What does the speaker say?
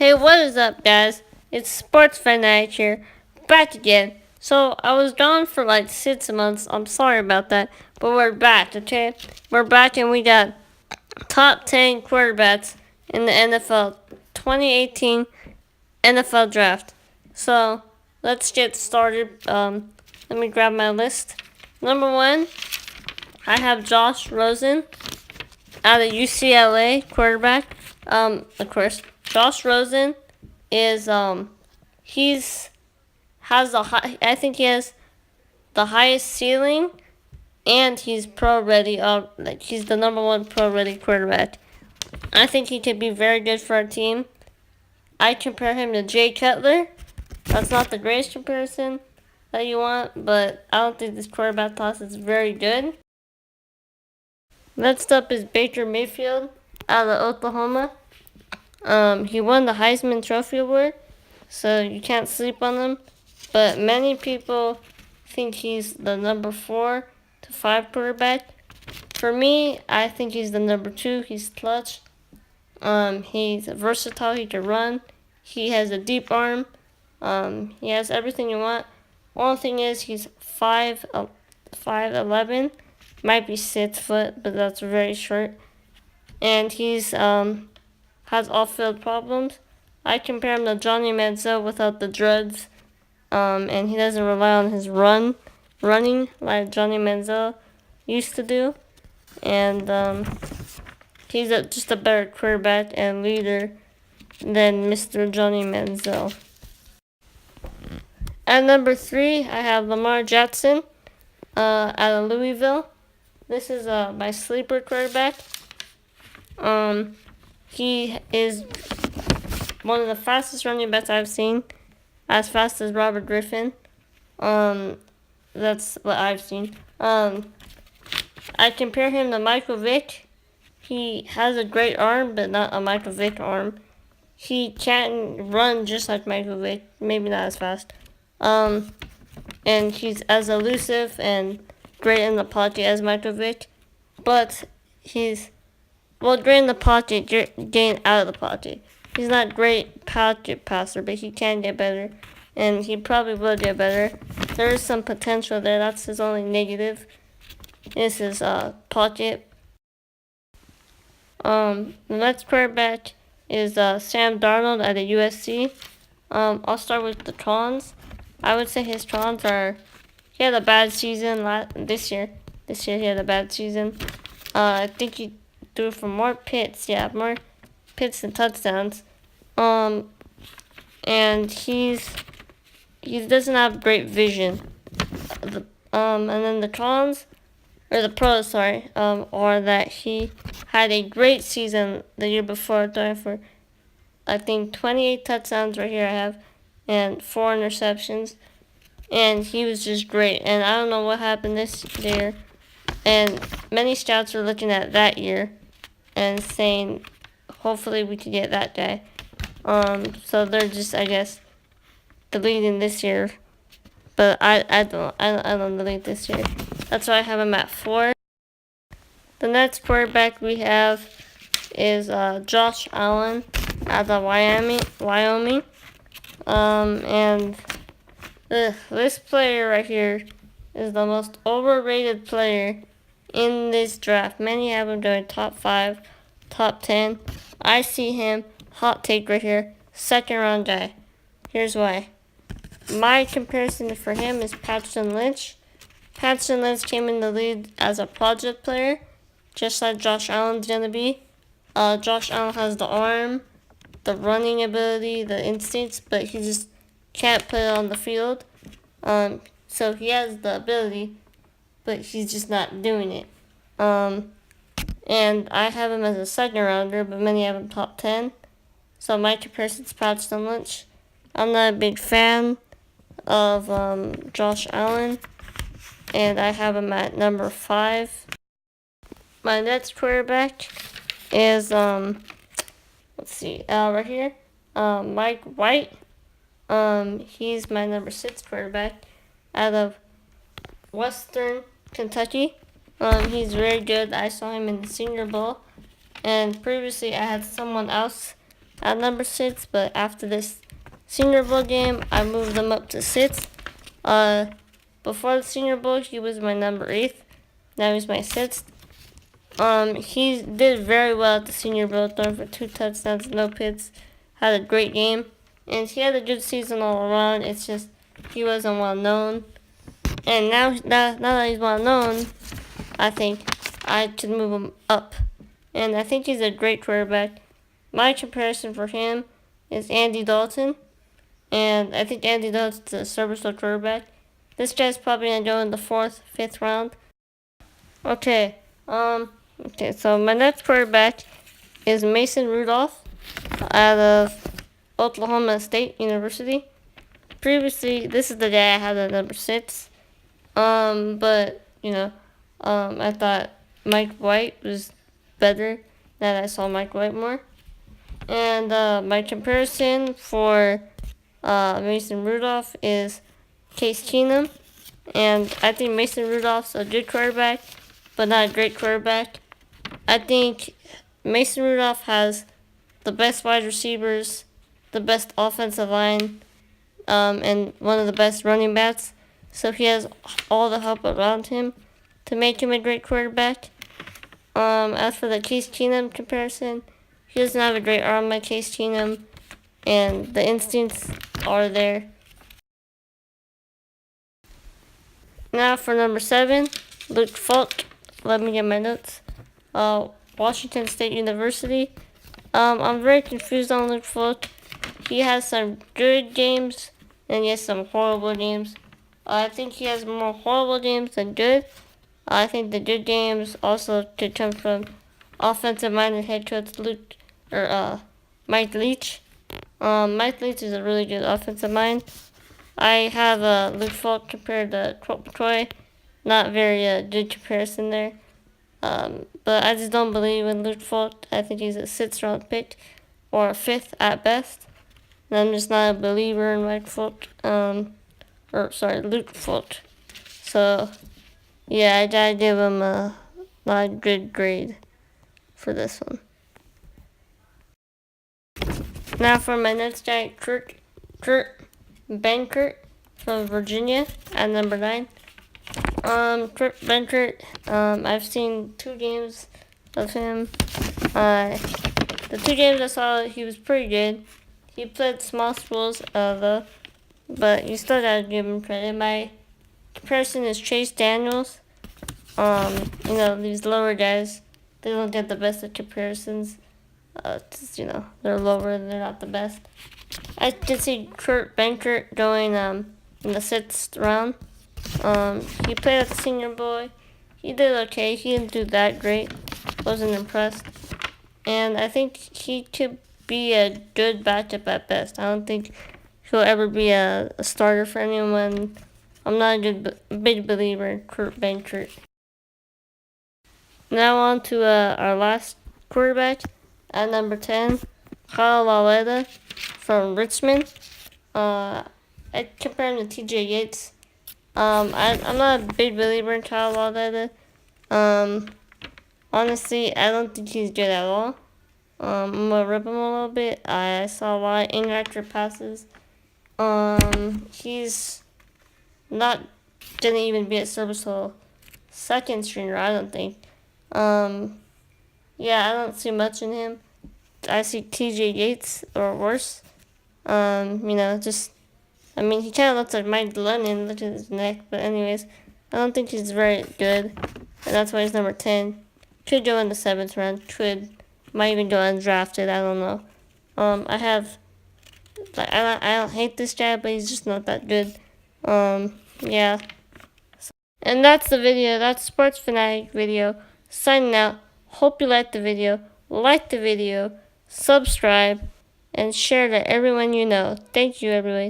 Hey, what is up, guys? It's Sports-Fanatic here, back again. So, I was gone for like 6 months. I'm sorry about that, but we're back, okay? We're back and we got top 10 quarterbacks in the NFL 2018 NFL Draft. So, let's get started. Let me grab my list. Number 1, I have Josh Rosen out of UCLA, quarterback. Of course, Josh Rosen is I think he has the highest ceiling, and he's pro ready. Like he's the number 1 pro ready quarterback. I think he could be very good for our team. I compare him to Jay Cutler. That's not the greatest comparison that you want, but I don't think this quarterback class is very good. Next up is Baker Mayfield out of Oklahoma. He won the Heisman Trophy Award, so you can't sleep on him. But many people think he's the number 4 to 5 quarterback. For me, I think he's the number 2. He's clutch. He's versatile. He can run. He has a deep arm. He has everything you want. One thing is he's 5'11", might be 6 foot, but that's very short. And he's has off-field problems. I compare him to Johnny Manziel without the drugs, and he doesn't rely on his running like Johnny Manziel used to do. And he's just a better quarterback and leader than Mr. Johnny Manziel. At number 3, I have Lamar Jackson out of Louisville. This is my sleeper quarterback. He is one of the fastest running backs I've seen, as fast as Robert Griffin. That's what I've seen. I compare him to Michael Vick. He has a great arm, but not a Michael Vick arm. He can run just like Michael Vick, maybe not as fast. And he's as elusive and great in the pocket as Michael Vick, but he's great in the pocket, getting out of the pocket. He's not great pocket passer, but he can get better, and he probably will get better. There is some potential there. That's his only negative. Is his pocket. The next quarterback is Sam Darnold at the USC. I'll start with the cons. I would say his cons are he had a bad season this year. This year he had a bad season. I think he threw for more picks than touchdowns. And he doesn't have great vision. And then the cons, or the pros, are that he had a great season the year before, throwing for I think 28 touchdowns right here I have, and 4 interceptions. And he was just great. And I don't know what happened this year. And many scouts are looking at that year and saying, hopefully we could get that guy. So they're just, I guess, deleting this year. But I don't delete this year. That's why I have him at 4. The next quarterback we have is Josh Allen out of Wyoming. This player right here is the most overrated player in this draft. Many have him going top 5, top 10. I see him, hot take right here, 2nd round guy. Here's why. My comparison for him is Paxton Lynch. Paxton Lynch came in the league as a project player, just like Josh Allen's going to be. Josh Allen has the arm, the running ability, the instincts, but he just can't put it on the field. So he has the ability, but he's just not doing it. And I have him as a 2nd rounder, but many have him top 10. So my comparison is Paxton Lynch. I'm not a big fan of Josh Allen, and I have him at number 5. My next quarterback is right here, Mike White. He's my number 6 quarterback out of Western Kentucky. He's very good. I saw him in the Senior Bowl, and previously I had someone else at number 6, but after this Senior Bowl game, I moved him up to 6. Before the Senior Bowl, he was my number 8th. Now he's my 6th. He did very well at the Senior Bowl, throwing for 2 touchdowns, no picks. Had a great game, and he had a good season all around. It's just he wasn't well known, and now that he's well known, I think I should move him up, and I think he's a great quarterback. My comparison for him is Andy Dalton, and I think Andy Dalton's a serviceable quarterback. This guy's probably gonna go in the 4th, 5th round. Okay, so my next quarterback is Mason Rudolph out of Oklahoma State University. Previously, this is the guy I had at number 6. But I thought Mike White was better. That I saw Mike White more. And my comparison for Mason Rudolph is Case Keenum. And I think Mason Rudolph's a good quarterback, but not a great quarterback. I think Mason Rudolph has the best wide receivers, the best offensive line, and one of the best running backs. So he has all the help around him to make him a great quarterback. As for the Case Keenum comparison, he doesn't have a great arm like Case Keenum, and the instincts are there. Now for number 7, Luke Falk. Let me get my notes. Washington State University. I'm very confused on Luke Falk. He has some good games, and he has some horrible games. I think he has more horrible games than good. I think the good games also could come from offensive-minded head coach Mike Leach. Mike Leach is a really good offensive mind. I have Luke Falk compared to Colt McCoy. Not very good comparison there. But I just don't believe in Luke Falk. I think he's a 6th round pick or a 5th at best. And I'm just not a believer in Luke Falk. So, yeah, I gotta give him a not a good grade for this one. Now for my next guy, Kurt Benkert from Virginia at number 9. Kurt Benkert, I've seen 2 games of him. The 2 games I saw, he was pretty good. He played small schools, though, but you still gotta give him credit. My comparison is Chase Daniels. These lower guys, they don't get the best of comparisons. They're lower and they're not the best. I did see Kurt Benkert going in the 6th round. He played at the Senior Bowl. He did okay. He didn't do that great. Wasn't impressed. And I think he could be a good backup at best. I don't think he'll ever be a starter for anyone. I'm not a big believer in Kurt Benkert. Now on to our last quarterback at number 10, Kyle Lauletta from Richmond. I compare him to T.J. Yates. I'm not a big believer in Kyle Lauletta. Honestly, I don't think he's good at all. I'm gonna rip him a little bit. I saw a lot of inaccurate passes. He's not gonna even be a serviceable 2nd stringer, I don't think. I don't see much in him. I see T.J. Yates or worse. He kind of looks like Mike Glennon. Look at his neck. But anyways, I don't think he's very good, and that's why he's number 10. Could go in the 7th round. Might even go undrafted. I don't know. I don't hate this guy, but he's just not that good. Yeah. And that's the video. That's Sports-Fanatic video. Signing out. Hope you liked the video. Like the video. Subscribe. And share to everyone you know. Thank you, everybody.